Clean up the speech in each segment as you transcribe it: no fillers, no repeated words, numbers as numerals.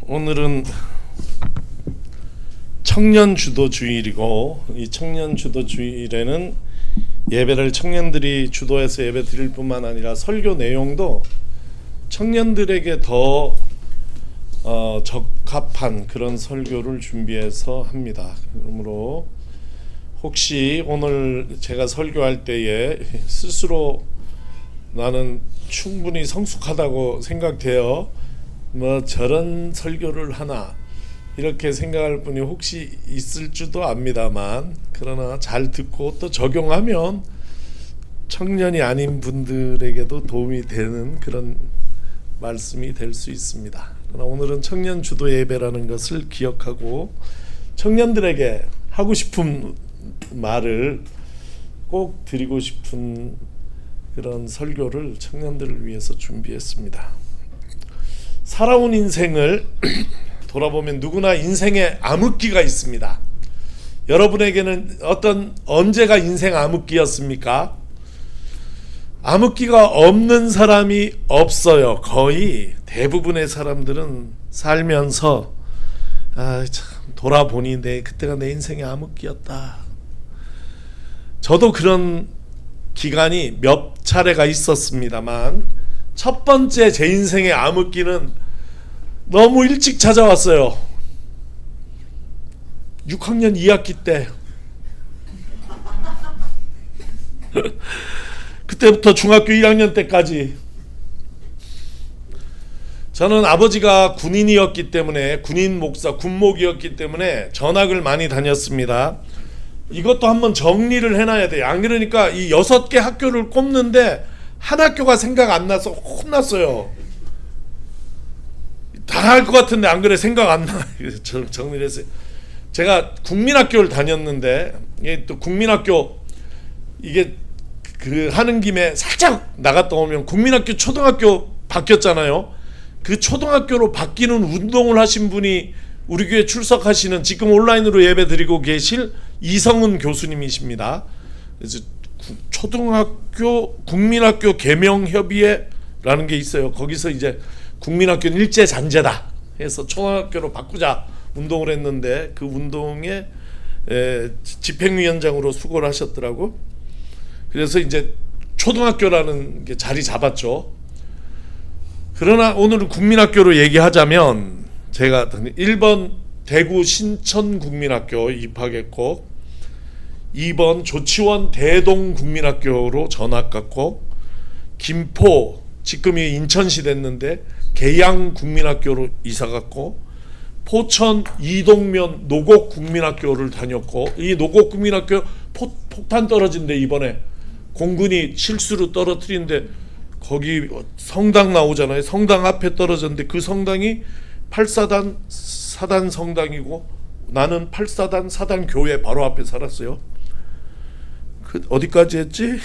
오늘은 청년 주도 주일이고, 이 청년 주도 주일에는 예배를 청년들이 주도해서 예배 드릴 뿐만 아니라 설교 내용도 청년들에게 더 적합한 그런 설교를 준비해서 합니다. 그러므로 혹시 오늘 제가 설교할 때에 스스로 나는 충분히 성숙하다고 생각돼요, 뭐 저런 설교를 하나 이렇게 생각할 분이 혹시 있을 줄도 압니다만, 그러나 잘 듣고 또 적용하면 청년이 아닌 분들에게도 도움이 되는 그런 말씀이 될 수 있습니다. 그러나 오늘은 청년 주도 예배라는 것을 기억하고 청년들에게 하고 싶은 말을 꼭 드리고 싶은 그런 설교를 청년들을 위해서 준비했습니다. 살아온 인생을 돌아보면 누구나 인생에 암흑기가 있습니다. 여러분에게는 언제가 인생 암흑기였습니까? 암흑기가 없는 사람이 없어요. 거의 대부분의 사람들은 살면서 참 돌아보니 그때가 내 인생의 암흑기였다. 저도 그런 기간이 몇 차례가 있었습니다만, 첫 번째 제 인생의 암흑기는 너무 일찍 찾아왔어요. 6학년 2학기 때. 그때부터 중학교 1학년 때까지. 저는 아버지가 군인이었기 때문에, 군인 목사, 군목이었기 때문에 전학을 많이 다녔습니다. 이것도 한번 정리를 해놔야 돼요. 안 그러니까 이 6개 학교를 꼽는데 한 학교가 생각 안 나서 혼났어요. 다 할 것 같은데 안 그래, 생각 안 나. 정리를 했어요. 제가 국민학교를 다녔는데, 이게 또 국민학교 이게 하는 김에 살짝 나갔다 오면 국민학교 초등학교 바뀌었잖아요. 그 초등학교로 바뀌는 운동을 하신 분이 우리 교회 출석하시는, 지금 온라인으로 예배 드리고 계실 이성은 교수님이십니다. 그래서 초등학교 국민학교 개명협의회라는 게 있어요. 거기서 이제 국민학교는 일제 잔재다 해서 초등학교로 바꾸자 운동을 했는데, 그 운동에 집행위원장으로 수고를 하셨더라고. 그래서 이제 초등학교라는 게 자리 잡았죠. 그러나 오늘은 국민학교로 얘기하자면, 제가 1번 대구 신천국민학교 입학했고, 2번 조치원 대동국민학교로 전학 갔고, 김포, 지금이 인천시 됐는데 계양국민학교로 이사 갔고, 포천 이동면 노곡국민학교를 다녔고, 이 노곡국민학교 폭탄 떨어진데, 이번에 공군이 실수로 떨어뜨린데 거기 성당 나오잖아요. 성당 앞에 떨어졌는데 그 성당이 8사단 사단 성당이고, 나는 8사단 사단 교회 바로 앞에 살았어요. 어디까지 했지?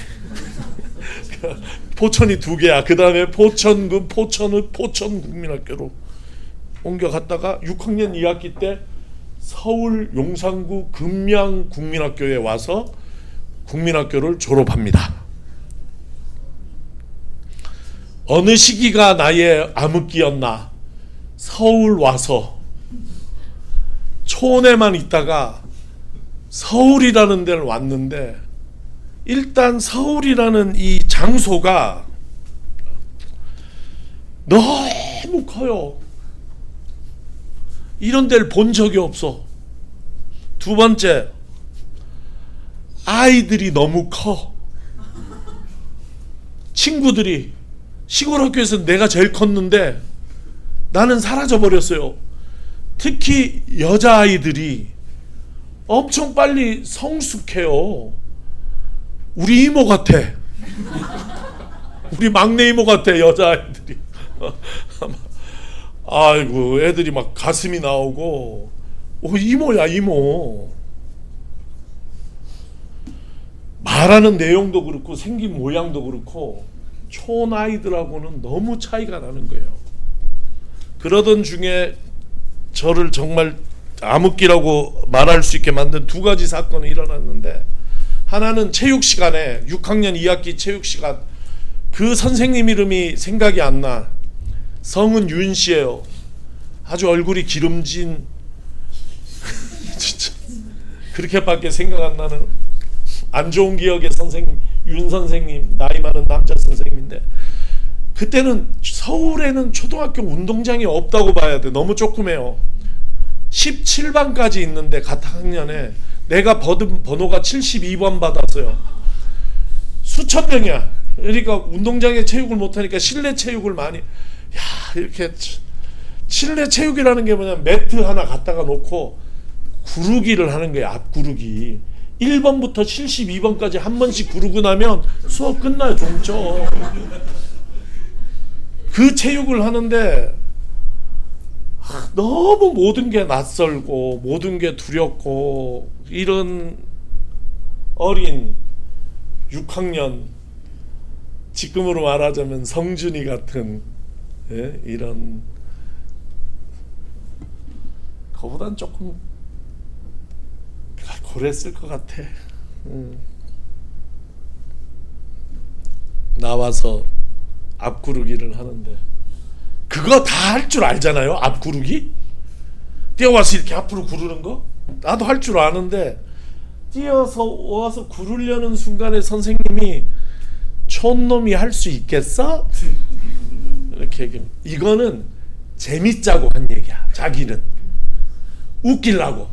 포천이 2개야. 그 다음에 포천군, 포천읍, 포천국민학교로 옮겨갔다가 6학년 2학기 때 서울 용산구 금양국민학교에 와서 국민학교를 졸업합니다. 어느 시기가 나의 암흑기였나? 서울 와서 초원에만 있다가 서울이라는 데를 왔는데, 일단 서울이라는 이 장소가 너무 커요. 이런 데를 본 적이 없어. 두 번째, 아이들이 너무 커. 친구들이, 시골 학교에서 내가 제일 컸는데 나는 사라져 버렸어요. 특히 여자아이들이 엄청 빨리 성숙해요. 우리 이모 같아. 우리 막내 이모 같아, 여자아이들이. 아이고, 애들이 막 가슴이 나오고, 이모야, 이모. 말하는 내용도 그렇고 생긴 모양도 그렇고 촌아이들하고는 너무 차이가 나는 거예요. 그러던 중에 저를 정말 암흑기라고 말할 수 있게 만든 2가지 사건이 일어났는데, 하나는 체육 시간에 6학년 2학기 체육 시간, 그 선생님 이름이 생각이 안 나. 성은 윤 씨예요. 아주 얼굴이 기름진 진짜 그렇게밖에 생각 안 나는 안 좋은 기억의 선생님, 윤 선생님, 나이 많은 남자 선생님인데, 그때는 서울에는 초등학교 운동장이 없다고 봐야 돼. 너무 조그매요. 17반까지 있는데 같은 학년에 내가 받은 번호가 72번 받았어요. 수천 명이야. 그러니까 운동장에 체육을 못하니까 실내 체육을 많이, 이렇게 실내 체육이라는 게 뭐냐면 매트 하나 갖다가 놓고 구르기를 하는 거야. 앞구르기 1번부터 72번까지 한 번씩 구르고 나면 수업 끝나요. 종점. 그 체육을 하는데 너무 모든 게 낯설고 모든 게 두렵고, 이런 어린 6학년, 지금으로 말하자면 성준이 같은, 이런, 그거보단 조금 고랬을 것 같아. 나와서 앞구르기를 하는데, 그거 다 할 줄 알잖아요. 앞구르기 뛰어와서 이렇게 앞으로 구르는 거 나도 할 줄 아는데, 뛰어서 와서 구르려는 순간에 선생님이 촌놈이 할 수 있겠어? 이렇게 얘기합니다. 이거는 재밌자고 한 얘기야. 자기는 웃기려고.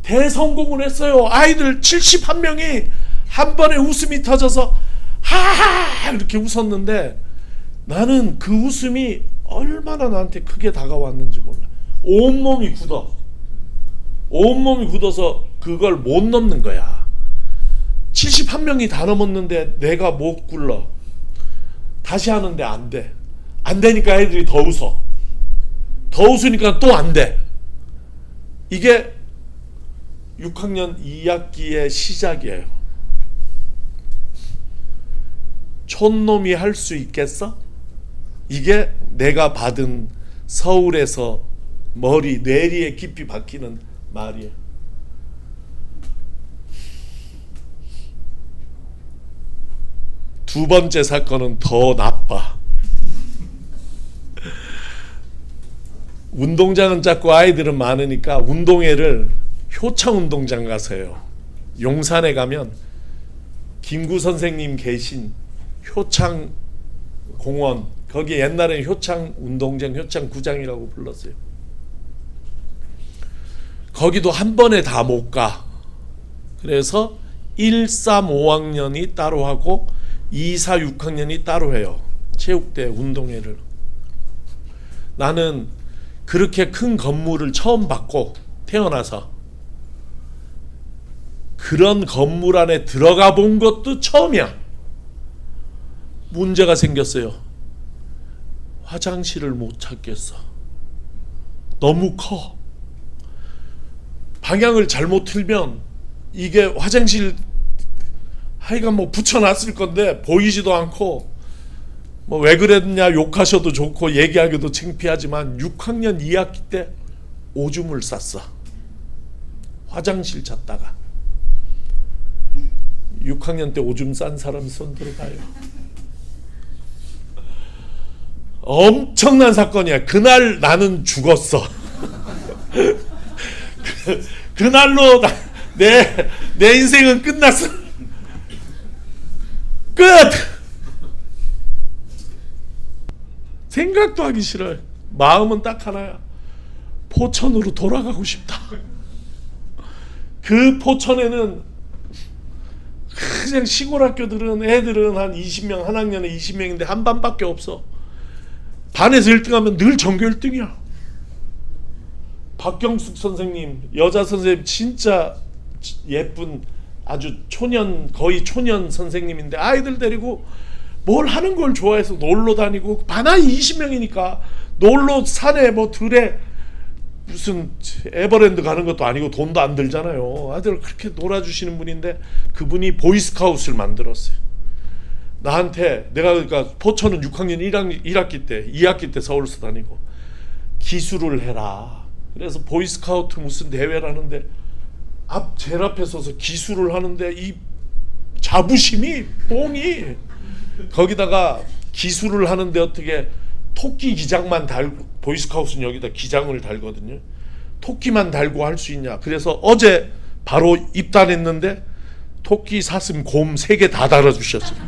대성공을 했어요. 아이들 71명이 한 번에 웃음이 터져서 하하 이렇게 웃었는데, 나는 그 웃음이 얼마나 나한테 크게 다가왔는지 몰라. 온몸이 굳어서 그걸 못 넘는 거야. 71명이 다 넘었는데 내가 못 굴러. 다시 하는데 안 돼. 안 되니까 애들이 더 웃어. 더 웃으니까 또 안 돼. 이게 6학년 2학기의 시작이에요. 촌놈이 할 수 있겠어? 이게 내가 받은 서울에서 뇌리에 깊이 박히는 말이에요. 두 번째 사건은 더 나빠. 운동장은 작고 아이들은 많으니까 운동회를 효창 운동장 가서 해요. 용산에 가면 김구 선생님 계신 효창 공원, 거기 옛날에 효창 운동장, 효창 구장이라고 불렀어요. 거기도 한 번에 다 못 가. 그래서 1, 3, 5학년이 따로 하고 2, 4, 6학년이 따로 해요. 체육대 운동회를. 나는 그렇게 큰 건물을 처음 봤고, 태어나서 그런 건물 안에 들어가 본 것도 처음이야. 문제가 생겼어요. 화장실을 못 찾겠어. 너무 커. 방향을 잘못 틀면 이게 화장실, 하여간 뭐 붙여놨을 건데 보이지도 않고, 뭐 왜 그랬냐 욕하셔도 좋고 얘기하기도 창피하지만 6학년 2학기 때 오줌을 쌌어. 화장실 찾다가. 6학년 때 오줌 싼 사람 손 들어봐요. 엄청난 사건이야. 그날 나는 죽었어. 그날로 내 인생은 끝났어. 끝. 생각도 하기 싫어요. 마음은 딱 하나야. 포천으로 돌아가고 싶다. 그 포천에는 그냥 시골 학교들은 애들은 한 20명, 한 학년에 20명인데 한 반밖에 없어. 반에서 1등하면 늘 전교 1등이야. 박경숙 선생님, 여자 선생님, 진짜 예쁜 아주 초년, 거의 초년 선생님인데 아이들 데리고 뭘 하는 걸 좋아해서 놀러 다니고, 반아이 20명이니까 놀러 산에 뭐 들에 무슨 에버랜드 가는 것도 아니고 돈도 안 들잖아요. 아들 그렇게 놀아주시는 분인데, 그분이 보이스카웃을 만들었어요. 나한테, 내가 그러니까 포천은 6학년 1학기 때 2학기 때 서울서 다니고 기술을 해라. 그래서 보이스카우트 무슨 대회를 하는데 제일 앞에 서서 기술을 하는데 이 자부심이 뽕이, 거기다가 기술을 하는데 어떻게 토끼 기장만 달고, 보이스카우트는 여기다 기장을 달거든요. 토끼만 달고 할 수 있냐. 그래서 어제 바로 입단했는데 토끼 사슴 곰 3개 다 달아주셨어요.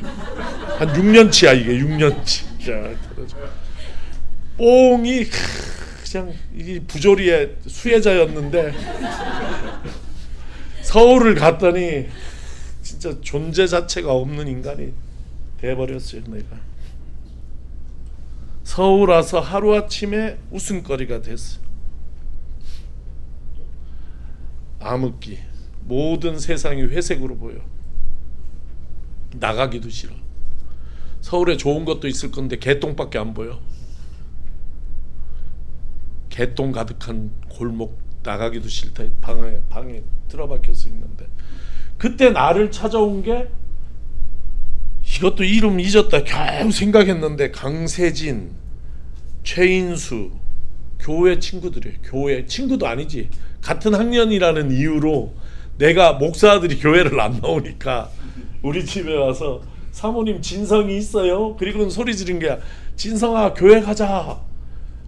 한 6년치야 이게. 6년치. 뽕이 그냥 이 부조리의 수혜자였는데 서울을 갔더니 진짜 존재 자체가 없는 인간이 돼버렸어요. 내가 서울 와서 하루아침에 웃음거리가 됐어요. 암흑기, 모든 세상이 회색으로 보여. 나가기도 싫어. 서울에 좋은 것도 있을 건데 개똥밖에 안 보여. 개똥 가득한 골목, 나가기도 싫다. 방에 틀어박혀서 있는데, 그때 나를 찾아온 게, 이것도 이름 잊었다 겨우 생각했는데, 강세진, 최인수, 교회 친구들이에요. 교회 친구도 아니지, 같은 학년이라는 이유로 내가 목사들이 교회를 안 나오니까 우리 집에 와서 사모님 진성이 있어요? 그리고는 소리 지른 게, 진성아 교회 가자.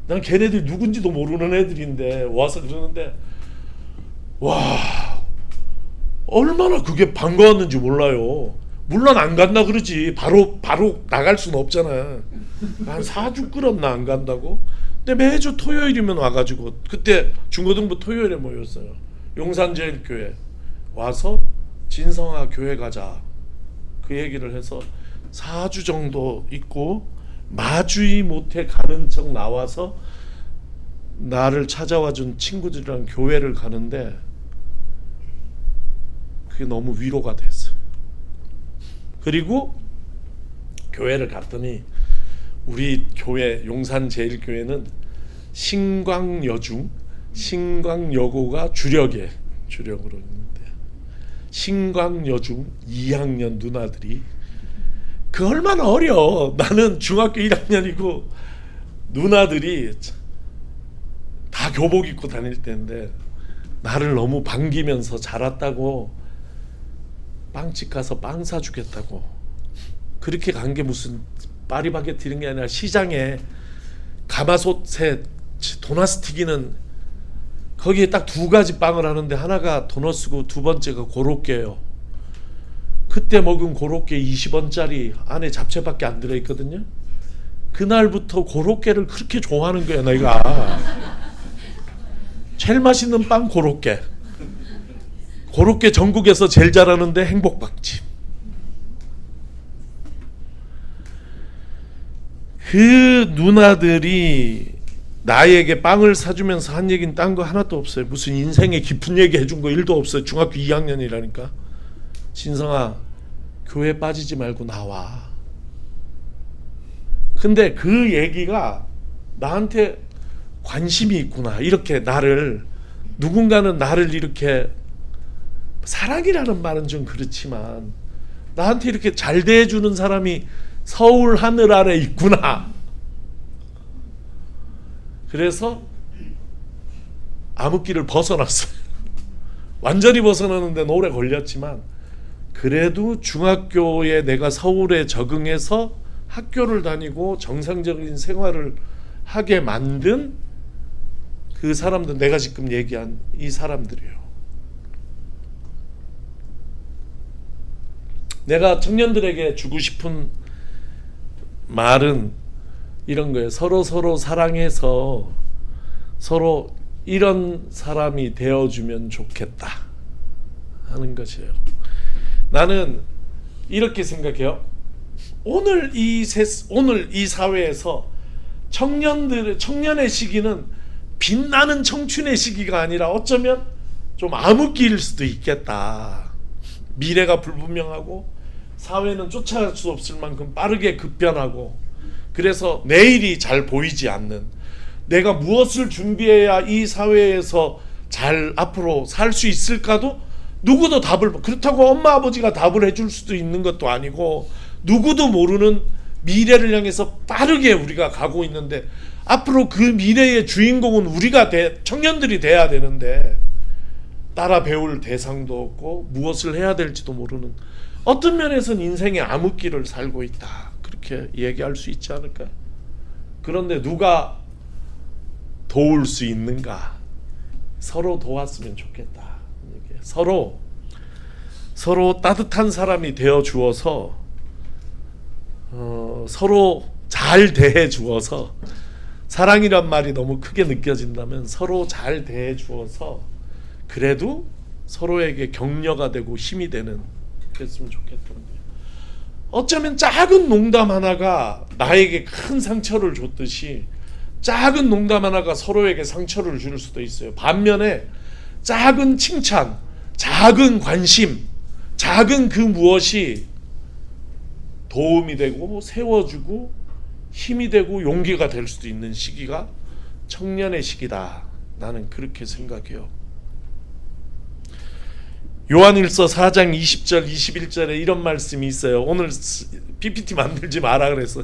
난 걔네들 누군지도 모르는 애들인데 와서 그러는데, 와, 얼마나 그게 반가웠는지 몰라요. 물론 안 간다 그러지. 바로 나갈 수는 없잖아. 한 4주 끌었나 안 간다고. 근데 매주 토요일이면 와가지고, 그때 중고등부 토요일에 모였어요. 용산제일교회 와서 진성아 교회 가자 그 얘기를 해서 4주 정도 있고, 마주이 못해 가는 척 나와서 나를 찾아와준 친구들이랑 교회를 가는데, 그게 너무 위로가 됐어. 그리고 교회를 갔더니 우리 교회 용산제일교회는 신광여중, 신광여고가 주력으로 있는데, 신광여중 2학년 누나들이, 그 얼마나 어려. 나는 중학교 1학년이고 누나들이 다 교복 입고 다닐 때인데 나를 너무 반기면서 자랐다고, 빵집 가서 빵 사주겠다고. 그렇게 간 게 무슨 파리바게트 이런 게 아니라 시장에 가마솥에 도넛 튀기는, 거기에 딱 2가지 빵을 하는데 하나가 도넛이고 2번째가 고로케예요. 그때 먹은 고로케 20원짜리 안에 잡채밖에 안 들어있거든요. 그날부터 고로케를 그렇게 좋아하는 거야 내가. 제일 맛있는 빵 고로케. 고로케 전국에서 제일 잘하는데 행복빵집. 그 누나들이 나에게 빵을 사주면서 한 얘기는 딴 거 하나도 없어요. 무슨 인생의 깊은 얘기 해준 거 1도 없어요. 중학교 2학년이라니까. 진성아 교회 빠지지 말고 나와. 근데 그 얘기가 나한테 관심이 있구나. 이렇게 누군가는 나를 이렇게, 사랑이라는 말은 좀 그렇지만 나한테 이렇게 잘 대해주는 사람이 서울 하늘 아래 있구나. 그래서 암흑기를 벗어났어요. 완전히 벗어나는데 오래 걸렸지만, 그래도 중학교에 내가 서울에 적응해서 학교를 다니고 정상적인 생활을 하게 만든 그 사람들, 내가 지금 얘기한 이 사람들이에요. 내가 청년들에게 주고 싶은 말은 이런 거예요. 서로 사랑해서 서로 이런 사람이 되어주면 좋겠다 하는 것이에요. 나는 이렇게 생각해요. 오늘 이 사회에서 청년의 시기는 빛나는 청춘의 시기가 아니라 어쩌면 좀 암흑기일 수도 있겠다. 미래가 불분명하고 사회는 쫓아갈 수 없을 만큼 빠르게 급변하고, 그래서 내일이 잘 보이지 않는, 내가 무엇을 준비해야 이 사회에서 잘 앞으로 살 수 있을까도 누구도 그렇다고 엄마 아버지가 답을 해줄 수도 있는 것도 아니고, 누구도 모르는 미래를 향해서 빠르게 우리가 가고 있는데, 앞으로 그 미래의 주인공은 우리가 청년들이 돼야 되는데 따라 배울 대상도 없고 무엇을 해야 될지도 모르는, 어떤 면에서는 인생의 암흑기를 살고 있다, 그렇게 얘기할 수 있지 않을까요? 그런데 누가 도울 수 있는가? 서로 도왔으면 좋겠다. 서로 따뜻한 사람이 되어 주어서 서로 잘 대해 주어서, 사랑이란 말이 너무 크게 느껴진다면 서로 잘 대해 주어서 그래도 서로에게 격려가 되고 힘이 되는, 그랬으면 좋겠던 거예요. 어쩌면 작은 농담 하나가 나에게 큰 상처를 줬듯이 작은 농담 하나가 서로에게 상처를 줄 수도 있어요. 반면에 작은 칭찬, 작은 관심, 작은 그 무엇이 도움이 되고 세워주고 힘이 되고 용기가 될 수도 있는 시기가 청년의 시기다. 나는 그렇게 생각해요. 요한일서 4장 20절 21절에 이런 말씀이 있어요. 오늘 PPT 만들지 마라 그래서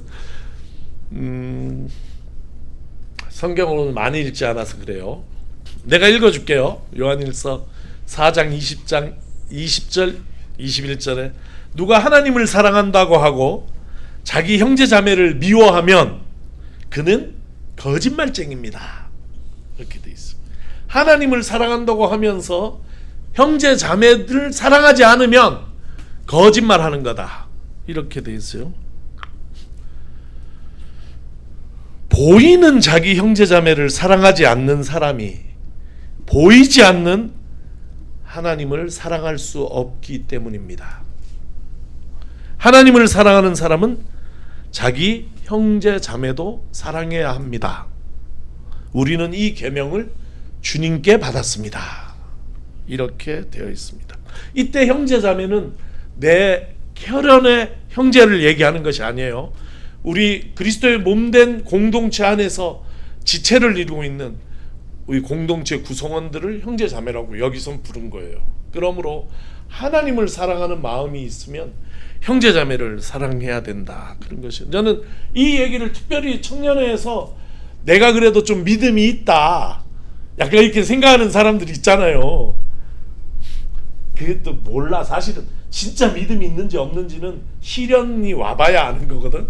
성경을 오늘 많이 읽지 않아서 그래요. 내가 읽어줄게요. 요한일서 4장 20절 21절에 누가 하나님을 사랑한다고 하고 자기 형제 자매를 미워하면 그는 거짓말쟁입니다. 이렇게 돼 있어. 하나님을 사랑한다고 하면서 형제 자매들을 사랑하지 않으면 거짓말하는 거다. 이렇게 돼 있어요. 보이는 자기 형제 자매를 사랑하지 않는 사람이 보이지 않는 하나님을 사랑할 수 없기 때문입니다. 하나님을 사랑하는 사람은 자기 형제 자매도 사랑해야 합니다. 우리는 이 계명을 주님께 받았습니다. 이렇게 되어 있습니다. 이때 형제 자매는 내 혈연의 형제를 얘기하는 것이 아니에요. 우리 그리스도의 몸된 공동체 안에서 지체를 이루고 있는 우리 공동체 구성원들을 형제 자매라고 여기선 부른 거예요. 그러므로 하나님을 사랑하는 마음이 있으면 형제 자매를 사랑해야 된다. 그런 것이. 저는 이 얘기를 특별히 청년회에서 내가 그래도 좀 믿음이 있다, 약간 이렇게 생각하는 사람들이 있잖아요. 그게 또 몰라. 사실은 진짜 믿음이 있는지 없는지는 시련이 와봐야 아는 거거든.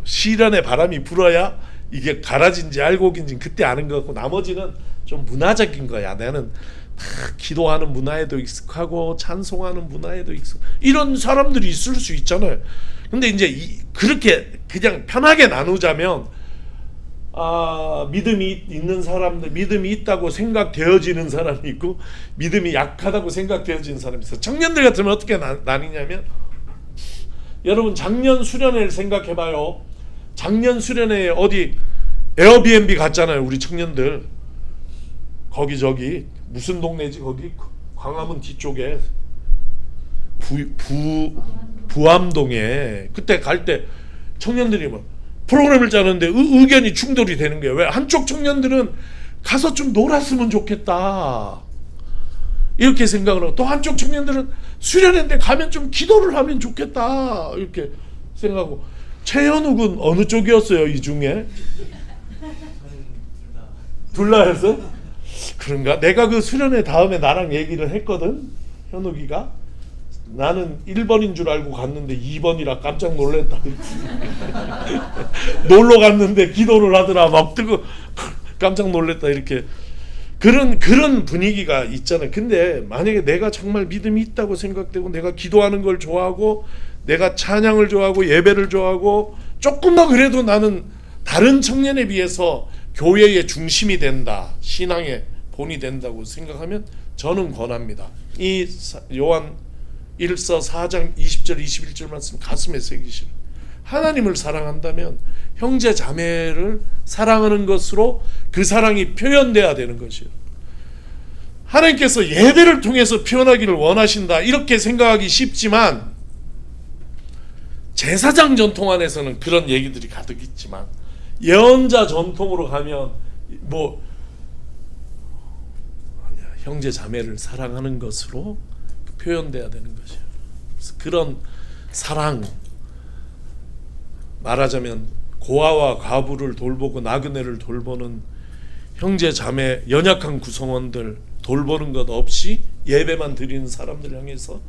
시련의 바람이 불어야 이게 가라진지 알곡인지 그때 아는 거고, 나머지는 좀 문화적인 거야. 나는 다 기도하는 문화에도 익숙하고 찬송하는 문화에도 익숙, 이런 사람들이 있을 수 있잖아요. 근데 이제 그렇게 그냥 편하게 나누자면 믿음이 있는 사람들, 믿음이 있다고 생각되어지는 사람이 있고 믿음이 약하다고 생각되어지는 사람이 있어요. 청년들 같으면 어떻게 나뉘냐면, 여러분 작년 수련회를 생각해봐요. 작년 수련회에 어디 에어비앤비 갔잖아요. 우리 청년들 거기 저기 무슨 동네지, 거기 광화문 뒤쪽에 부암동에. 그때 갈 때 청년들이 뭐 프로그램을 짜는데 의견이 충돌이 되는 거예요. 왜? 한쪽 청년들은 가서 좀 놀았으면 좋겠다 이렇게 생각을 하고, 또 한쪽 청년들은 수련회인데 가면 좀 기도를 하면 좋겠다 이렇게 생각하고. 최현욱은 어느 쪽이었어요? 이 중에 둘 다였어? 그런가? 내가 그 수련회 다음에 나랑 얘기를 했거든. 현욱이가 나는 1번인 줄 알고 갔는데 2번이라 깜짝 놀랐다. 놀러 갔는데 기도를 하더라. 막 뜨고 깜짝 놀랐다. 이렇게 그런 분위기가 있잖아요. 근데 만약에 내가 정말 믿음이 있다고 생각되고 내가 기도하는 걸 좋아하고 내가 찬양을 좋아하고 예배를 좋아하고 조금 더 그래도 나는 다른 청년에 비해서 교회의 중심이 된다, 신앙의 본이 된다고 생각하면 저는 권합니다. 이 요한 1서 4장 20절 21절 말씀 가슴에 새기시는, 하나님을 사랑한다면 형제 자매를 사랑하는 것으로 그 사랑이 표현돼야 되는 것이에요. 하나님께서 예배를 통해서 표현하기를 원하신다 이렇게 생각하기 쉽지만, 제사장 전통 안에서는 그런 얘기들이 가득 있지만 예언자 전통으로 가면 뭐 형제 자매를 사랑하는 것으로 표현돼야 되는 것이에요. 그래서 그런 사랑, 말하자면 고아와 과부를 돌보고 나그네를 돌보는 형제 자매, 연약한 구성원들 돌보는 것 없이 예배만 드리는 사람들 향해서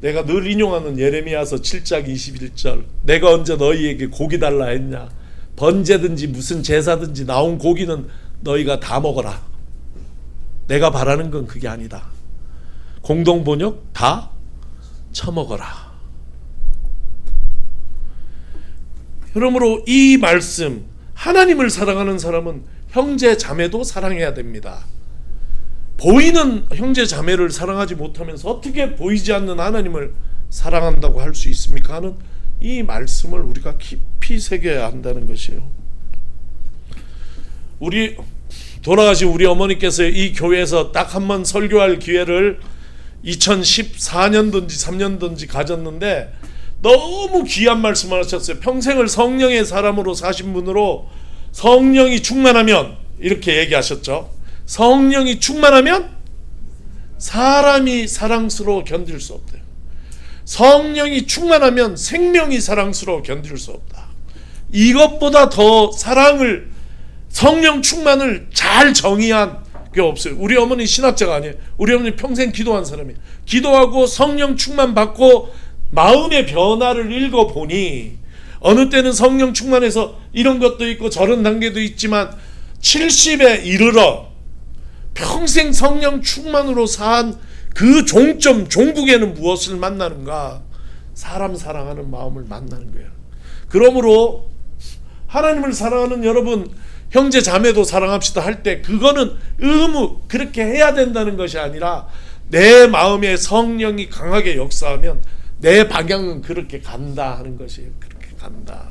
내가 늘 인용하는 예레미야서 7장 21절, 내가 언제 너희에게 고기 달라 했냐, 번제든지 무슨 제사든지 나온 고기는 너희가 다 먹어라. 내가 바라는 건 그게 아니다. 공동번역 다 처먹어라. 그러므로 이 말씀, 하나님을 사랑하는 사람은 형제 자매도 사랑해야 됩니다. 보이는 형제 자매를 사랑하지 못하면서 어떻게 보이지 않는 하나님을 사랑한다고 할 수 있습니까? 하는 이 말씀을 우리가 깊이 새겨야 한다는 것이에요. 돌아가신 우리 어머니께서 이 교회에서 딱 한 번 설교할 기회를 2014년도인지 3년도인지 가졌는데 너무 귀한 말씀을 하셨어요. 평생을 성령의 사람으로 사신 분으로 성령이 충만하면 이렇게 얘기하셨죠. 성령이 충만하면 사람이 사랑스러워 견딜 수 없대요. 성령이 충만하면 생명이 사랑스러워 견딜 수 없다. 이것보다 더 사랑을, 성령 충만을 잘 정의한 게 없어요. 우리 어머니 신학자가 아니에요. 우리 어머니 평생 기도한 사람이에요. 기도하고 성령 충만 받고 마음의 변화를 읽어보니 어느 때는 성령 충만해서 이런 것도 있고 저런 단계도 있지만 70에 이르러 평생 성령 충만으로 산 그 종점, 종국에는 무엇을 만나는가? 사람 사랑하는 마음을 만나는 거예요. 그러므로 하나님을 사랑하는 여러분, 형제 자매도 사랑합시다 할 때 그거는 의무, 그렇게 해야 된다는 것이 아니라 내 마음에 성령이 강하게 역사하면 내 방향은 그렇게 간다 하는 것이에요. 그렇게 간다.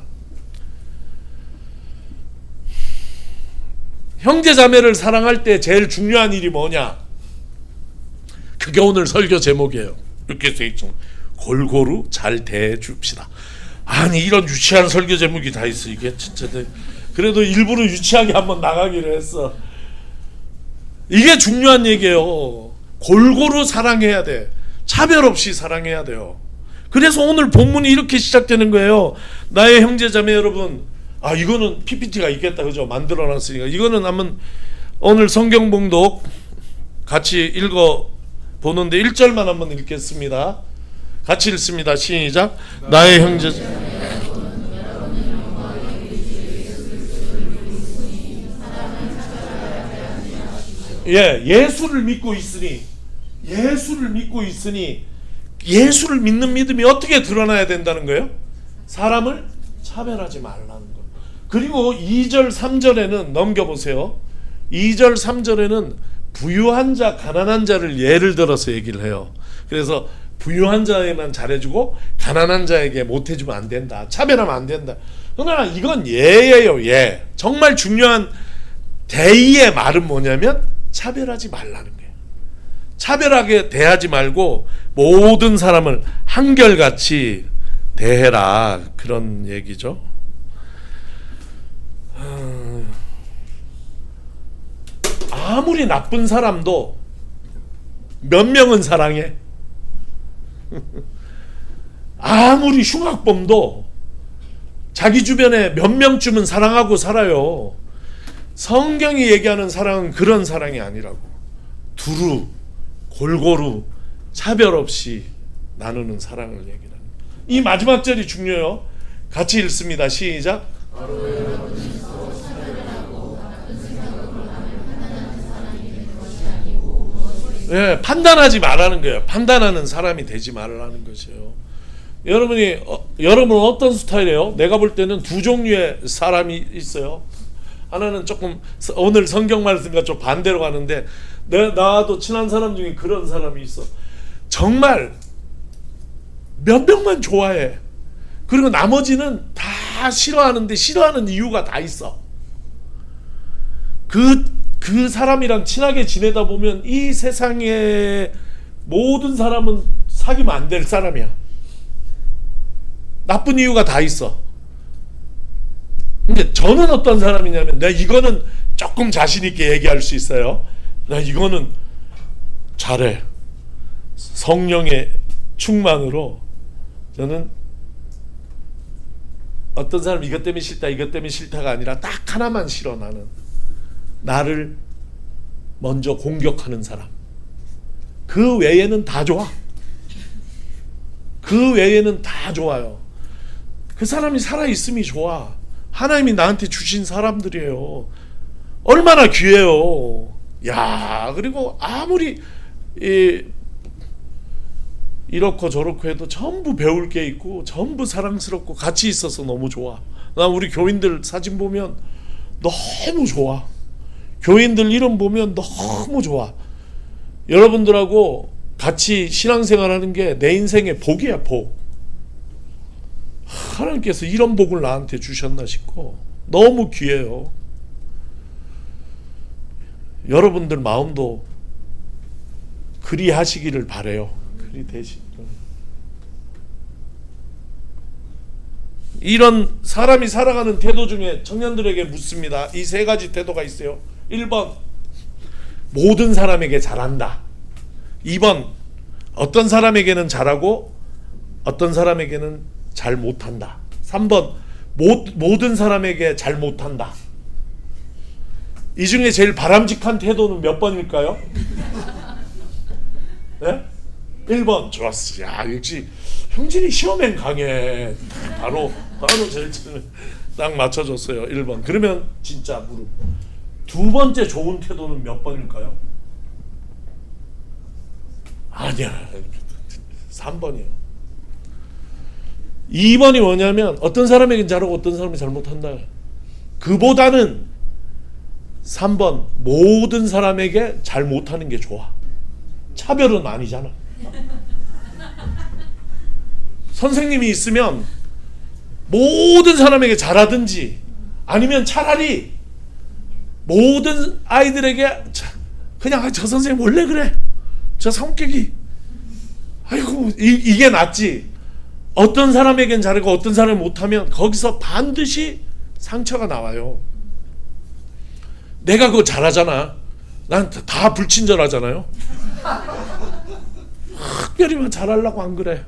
형제 자매를 사랑할 때 제일 중요한 일이 뭐냐? 그게 오늘 설교 제목이에요. 이렇게 돼 있죠. 골고루 잘 대해줍시다. 아니 이런 유치한 설교 제목이 다 있어. 이게 진짜 그래도 일부러 유치하게 한번 나가기로 했어. 이게 중요한 얘기예요. 골고루 사랑해야 돼. 차별 없이 사랑해야 돼요. 그래서 오늘 본문이 이렇게 시작되는 거예요. 나의 형제 자매 여러분, 이거는 PPT가 있겠다, 그죠? 만들어놨으니까 이거는 한번 오늘 성경 봉독 같이 읽어 보는데 1절만 한번 읽겠습니다. 같이 읽습니다. 시작. 나의 형제 예수를 믿고 있으니 예수를 믿는 믿음이 어떻게 드러나야 된다는 거예요? 사람을 차별하지 말라는 거. 그리고 2절 3절에는 넘겨보세요. 2절 3절에는 부유한 자 가난한 자를 예를 들어서 얘기를 해요. 그래서 부유한 자에만 잘해주고 가난한 자에게 못해주면 안 된다. 차별하면 안 된다. 그러나 이건 예예요. 예. 정말 중요한 대의의 말은 뭐냐면 차별하지 말라는 거예요. 차별하게 대하지 말고 모든 사람을 한결같이 대해라, 그런 얘기죠. 아무리 나쁜 사람도 몇 명은 사랑해. 아무리 흉악범도 자기 주변에 몇 명쯤은 사랑하고 살아요. 성경이 얘기하는 사랑은 그런 사랑이 아니라고. 두루 골고루 차별 없이 나누는 사랑을 얘기하는. 이 마지막 절이 중요해요. 같이 읽습니다. 시작. 판단하지 말라는 거예요. 판단하는 사람이 되지 말라는 것이에요. 여러분은 어떤 스타일이에요? 내가 볼 때는 두 종류의 사람이 있어요. 하나는 조금 오늘 성경 말씀과 좀 반대로 가는데, 나도 친한 사람 중에 그런 사람이 있어. 정말 몇 명만 좋아해. 그리고 나머지는 다 싫어하는데 싫어하는 이유가 다 있어. 그 사람이랑 친하게 지내다 보면 이 세상의 모든 사람은 사귀면 안 될 사람이야. 나쁜 이유가 다 있어. 근데 저는 어떤 사람이냐면, 내가 이거는 조금 자신 있게 얘기할 수 있어요. 나 이거는 잘해. 성령의 충만으로 저는 어떤 사람 이것 때문에 싫다가 아니라 딱 하나만 싫어. 나를 먼저 공격하는 사람. 그 외에는 다 좋아. 그 외에는 다 좋아요. 그 사람이 살아있음이 좋아. 하나님이 나한테 주신 사람들이에요. 얼마나 귀해요. 야, 그리고 아무리 이렇고 저렇고 해도 전부 배울 게 있고 전부 사랑스럽고 같이 있어서 너무 좋아. 나 우리 교인들 사진 보면 너무 좋아. 교인들 이름 보면 너무 좋아. 여러분들하고 같이 신앙생활 하는 게 내 인생의 복이야, 복. 하나님께서 이런 복을 나한테 주셨나 싶고 너무 귀해요. 여러분들 마음도 그리 하시기를 바래요. 그리 되시기를. 이런 사람이 살아가는 태도 중에 청년들에게 묻습니다. 이 세 가지 태도가 있어요. 1번, 모든 사람에게 잘한다. 2번, 어떤 사람에게는 잘하고 어떤 사람에게는 잘 못한다. 3번, 모든 사람에게 잘 못한다. 이 중에 제일 바람직한 태도는 몇 번일까요? 네? 1번. 좋았어. 야, 역시 형진이 시험엔 강해. 바로 절차를 딱 맞춰줬어요. 1번. 그러면 진짜 무릎. 두 번째 좋은 태도는 몇 번일까요? 아니야, 3번이요. 2번이 뭐냐면 어떤 사람에겐 잘하고 어떤 사람이 잘못한다. 그보다는 3번, 모든 사람에게 잘 못하는 게 좋아. 차별은 아니잖아. 선생님이 있으면 모든 사람에게 잘하든지 아니면 차라리 모든 아이들에게 그냥 저 선생님 원래 그래, 저 성격이 아이고 이게 낫지. 어떤 사람에겐 잘하고 어떤 사람이 못하면 거기서 반드시 상처가 나와요. 내가 그거 잘하잖아. 난 다 불친절하잖아요. 특별히만 잘하려고 안 그래.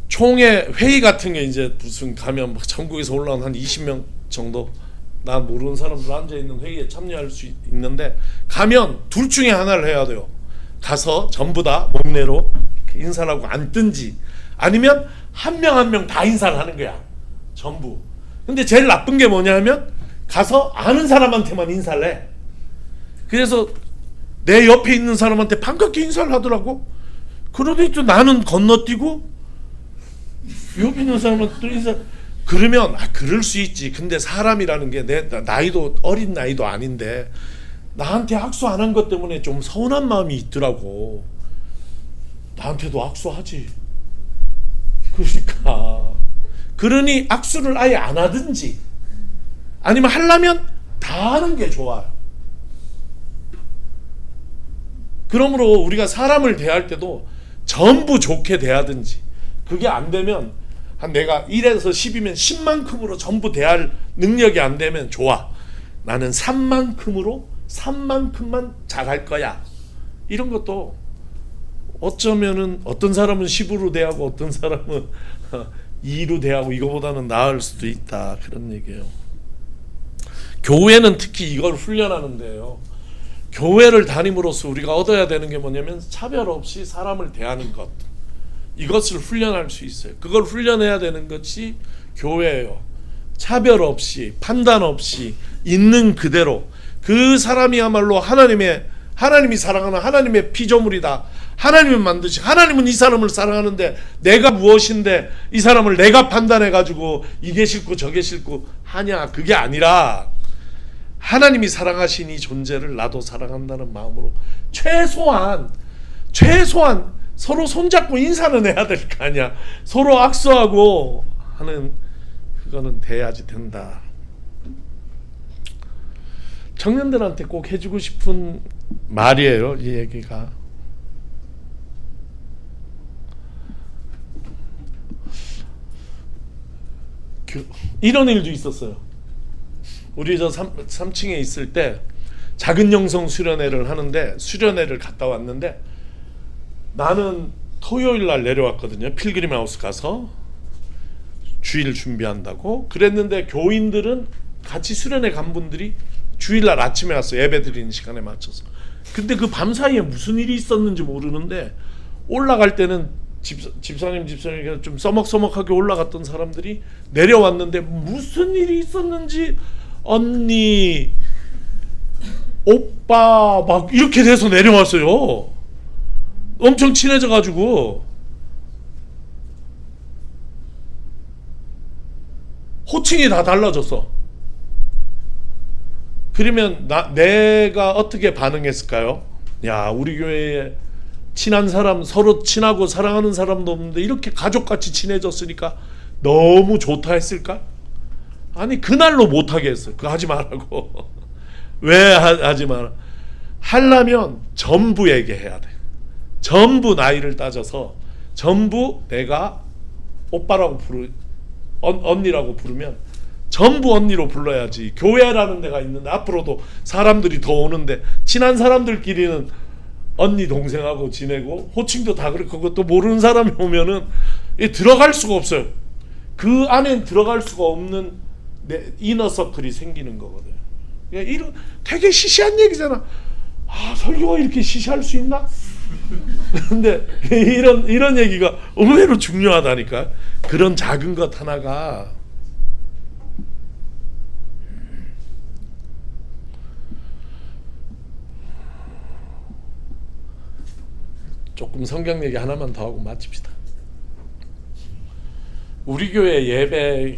총회 회의 같은 게 이제 무슨 가면 막 전국에서 올라온 한 20명 정도 나 모르는 사람들 앉아있는 회의에 참여할 수 있는데 가면 둘 중에 하나를 해야 돼요. 가서 전부 다 목례로 인사를 하고 앉든지 아니면 한 명 한 명 다 인사를 하는 거야. 전부. 근데 제일 나쁜 게 뭐냐 하면 가서 아는 사람한테만 인사를 해. 그래서 내 옆에 있는 사람한테 반갑게 인사를 하더라고. 그러더니 또 나는 건너뛰고 옆에 있는 사람한테 또 인사. 그러면 그럴 수 있지. 근데 사람이라는 게 내 나이도 어린 나이도 아닌데 나한테 악수 안 한 것 때문에 좀 서운한 마음이 있더라고. 나한테도 악수하지. 그러니 악수를 아예 안 하든지 아니면 하려면 다 하는 게 좋아요. 그러므로 우리가 사람을 대할 때도 전부 좋게 대하든지 그게 안 되면 한 내가 1에서 10이면 10만큼으로 전부 대할 능력이 안 되면 좋아. 나는 3만큼만 잘할 거야. 이런 것도 어쩌면은 어떤 사람은 10으로 대하고 어떤 사람은 2로 대하고 이거보다는 나을 수도 있다. 그런 얘기예요. 교회는 특히 이걸 훈련하는데요. 교회를 다님으로써 우리가 얻어야 되는 게 뭐냐면 차별 없이 사람을 대하는 것. 이것을 훈련할 수 있어요. 그걸 훈련해야 되는 것이 교회예요. 차별 없이 판단 없이 있는 그대로 그 사람이야말로 하나님이 사랑하는 하나님의 피조물이다. 하나님은 만드시 하나님은 이 사람을 사랑하는데 내가 무엇인데 이 사람을 내가 판단해 가지고 이게 싫고 저게 싫고 하냐. 그게 아니라 하나님이 사랑하신 이 존재를 나도 사랑한다는 마음으로 최소한 서로 손잡고 인사는 해야 될 거 아니야. 서로 악수하고 하는 그거는 돼야지 된다. 청년들한테 꼭 해주고 싶은 말이에요. 이 얘기가. 이런 일도 있었어요. 우리 저 3층에 있을 때 작은 영성 수련회를 하는데 수련회를 갔다 왔는데 나는 토요일 날 내려왔거든요. 필그림 하우스 가서 주일 준비한다고 그랬는데 교인들은 같이 수련회 간 분들이 주일날 아침에 왔어. 예배 드리는 시간에 맞춰서. 근데 그 밤 사이에 무슨 일이 있었는지 모르는데 올라갈 때는 집사님 좀 써먹써먹하게 올라갔던 사람들이 내려왔는데 무슨 일이 있었는지 언니 오빠 막 이렇게 돼서 내려왔어요. 엄청 친해져 가지고 호칭이 다 달라졌어. 그러면 내가 어떻게 반응했을까요? 야, 우리 교회에 친한 사람, 서로 친하고 사랑하는 사람도 없는데 이렇게 가족같이 친해졌으니까 너무 좋다 했을까? 아니, 그날로 못하게 했어. 그거 하지 말라고. 왜 하지 마라? 하려면 전부 얘기해야 돼. 전부 나이를 따져서 전부 내가 오빠라고 언니라고 부르면 전부 언니로 불러야지. 교회라는 데가 있는데 앞으로도 사람들이 더 오는데 친한 사람들끼리는 언니 동생하고 지내고 호칭도 다 그렇고 또 모르는 사람이 오면은 들어갈 수가 없어요. 그 안에 들어갈 수가 없는 이너서클이 생기는 거거든. 이런 되게 시시한 얘기잖아. 아, 설교가 이렇게 시시할 수 있나? 근데 이런 얘기가 의외로 중요하다니까. 그런 작은 것 하나가 조금 성경 얘기 하나만 더 하고 마칩시다. 우리 교회 예배의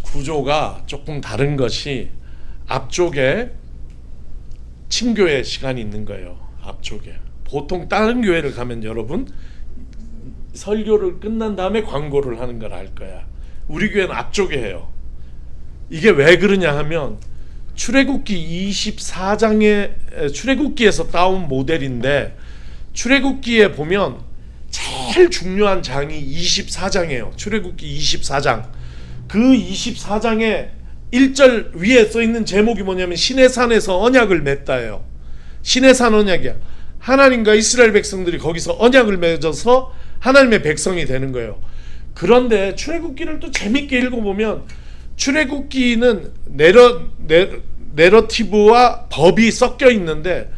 구조가 조금 다른 것이 앞쪽에 침교회 시간이 있는 거예요. 앞쪽에. 보통 다른 교회를 가면 여러분 설교를 끝난 다음에 광고를 하는 걸 알 거야. 우리 교회는 앞쪽에 해요. 이게 왜 그러냐 하면 출애굽기 24장의 출애굽기에서 따온 모델인데 출애굽기에 보면 제일 중요한 장이 24장이에요. 출애굽기 24장. 그 24장에 1절 위에 써있는 제목이 뭐냐면 시내산에서 언약을 맺다예요. 시내산 언약이야. 하나님과 이스라엘 백성들이 거기서 언약을 맺어서 하나님의 백성이 되는 거예요. 그런데 출애굽기를 또 재밌게 읽어보면 출애굽기는 내러티브와 법이 섞여 있는데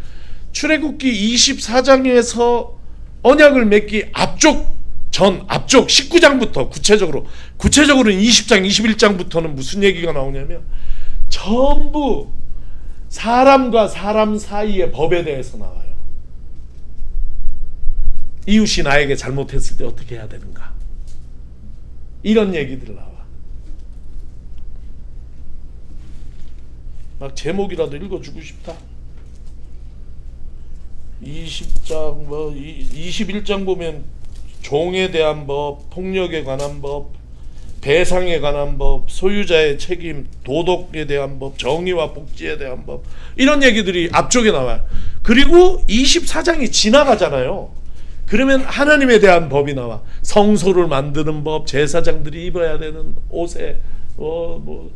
출애굽기 24장에서 언약을 맺기 앞쪽 19장부터 구체적으로는 20장 21장부터는 무슨 얘기가 나오냐면 전부 사람과 사람 사이의 법에 대해서 나와요. 이웃이 나에게 잘못했을 때 어떻게 해야 되는가, 이런 얘기들 나와. 막 제목이라도 읽어주고 싶다. 20장 21장 보면 종에 대한 법, 폭력에 관한 법, 배상에 관한 법, 소유자의 책임, 도덕에 대한 법, 정의와 복지에 대한 법, 이런 얘기들이 앞쪽에 나와요. 그리고 24장이 지나가잖아요. 그러면 하나님에 대한 법이 나와. 성소를 만드는 법, 제사장들이 입어야 되는 옷에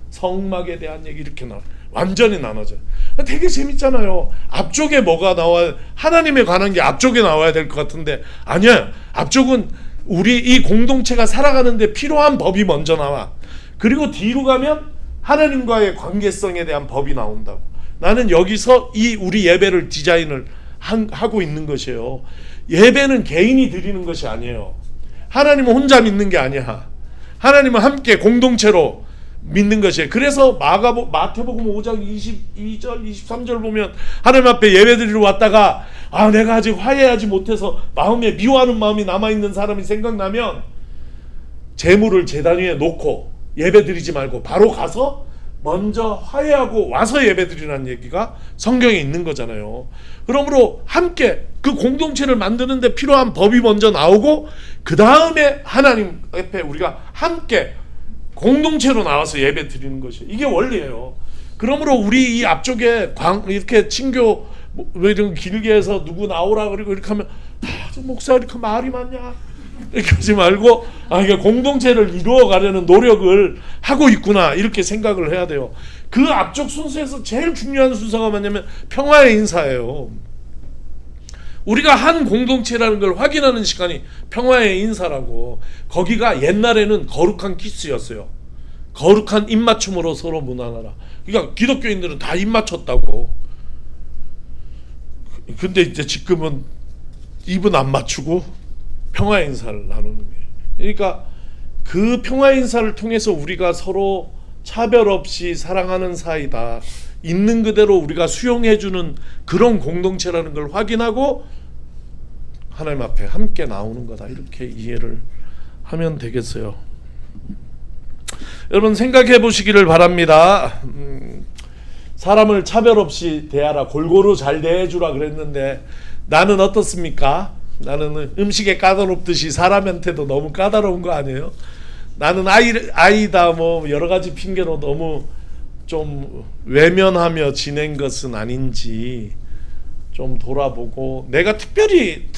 성막에 대한 얘기 이렇게 나와. 완전히 나눠져요. 되게 재밌잖아요. 앞쪽에 뭐가 나와? 하나님에 관한 게 앞쪽에 나와야 될 것 같은데 아니야. 앞쪽은 우리 이 공동체가 살아가는데 필요한 법이 먼저 나와. 그리고 뒤로 가면 하나님과의 관계성에 대한 법이 나온다고. 나는 여기서 이 우리 예배를 디자인을 하고 있는 것이에요. 예배는 개인이 드리는 것이 아니에요. 하나님은 혼자 믿는 게 아니야. 하나님은 함께 공동체로 믿는 것이에요. 그래서 마태복음 5장 22절 23절 보면 하나님 앞에 예배드리러 왔다가 내가 아직 화해하지 못해서 마음에 미워하는 마음이 남아있는 사람이 생각나면 재물을 제단 위에 놓고 예배드리지 말고 바로 가서 먼저 화해하고 와서 예배드리라는 얘기가 성경에 있는 거잖아요. 그러므로 함께 그 공동체를 만드는데 필요한 법이 먼저 나오고 그 다음에 하나님 앞에 우리가 함께 공동체로 나와서 예배 드리는 것이 이게 원리예요. 그러므로 우리 이 앞쪽에 이렇게 친교 이런 길게 해서 누구 나오라 그리고 이렇게 하면 저 목사 이렇게 말이 많냐 이렇게 하지 말고 이게 공동체를 이루어 가려는 노력을 하고 있구나 이렇게 생각을 해야 돼요. 그 앞쪽 순서에서 제일 중요한 순서가 뭐냐면 평화의 인사예요. 우리가 한 공동체라는 걸 확인하는 시간이 평화의 인사라고. 거기가 옛날에는 거룩한 키스였어요. 거룩한 입맞춤으로 서로 문안하라. 그러니까 기독교인들은 다 입맞췄다고. 근데 이제 지금은 입은 안 맞추고 평화 인사를 나누는 거예요. 그러니까 그 평화 인사를 통해서 우리가 서로 차별 없이 사랑하는 사이다, 있는 그대로 우리가 수용해주는 그런 공동체라는 걸 확인하고 하나님 앞에 함께 나오는 거다, 이렇게 이해를 하면 되겠어요. 여러분 생각해 보시기를 바랍니다. 사람을 차별 없이 대하라, 골고루 잘 대해주라 그랬는데 나는 어떻습니까? 나는 음식에 까다롭듯이 사람한테도 너무 까다로운 거 아니에요? 나는 아이다 뭐 여러 가지 핑계로 너무 좀 외면하며 지낸 것은 아닌지 좀 돌아보고, 내가 특별히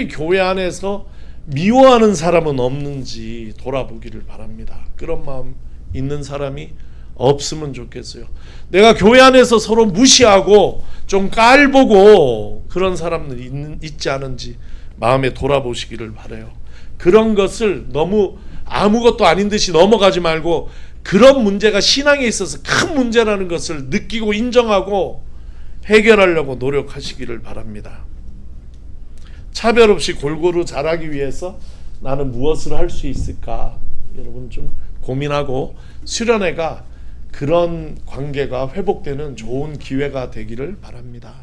교회 안에서 미워하는 사람은 없는지 돌아보기를 바랍니다. 그런 마음 있는 사람이 없으면 좋겠어요. 내가 교회 안에서 서로 무시하고 좀 깔보고 그런 사람은 있지 않은지 마음에 돌아보시기를 바라요. 그런 것을 너무 아무것도 아닌 듯이 넘어가지 말고, 그런 문제가 신앙에 있어서 큰 문제라는 것을 느끼고 인정하고 해결하려고 노력하시기를 바랍니다. 차별 없이 골고루 자라기 위해서 나는 무엇을 할 수 있을까? 여러분 좀 고민하고 수련회가 그런 관계가 회복되는 좋은 기회가 되기를 바랍니다.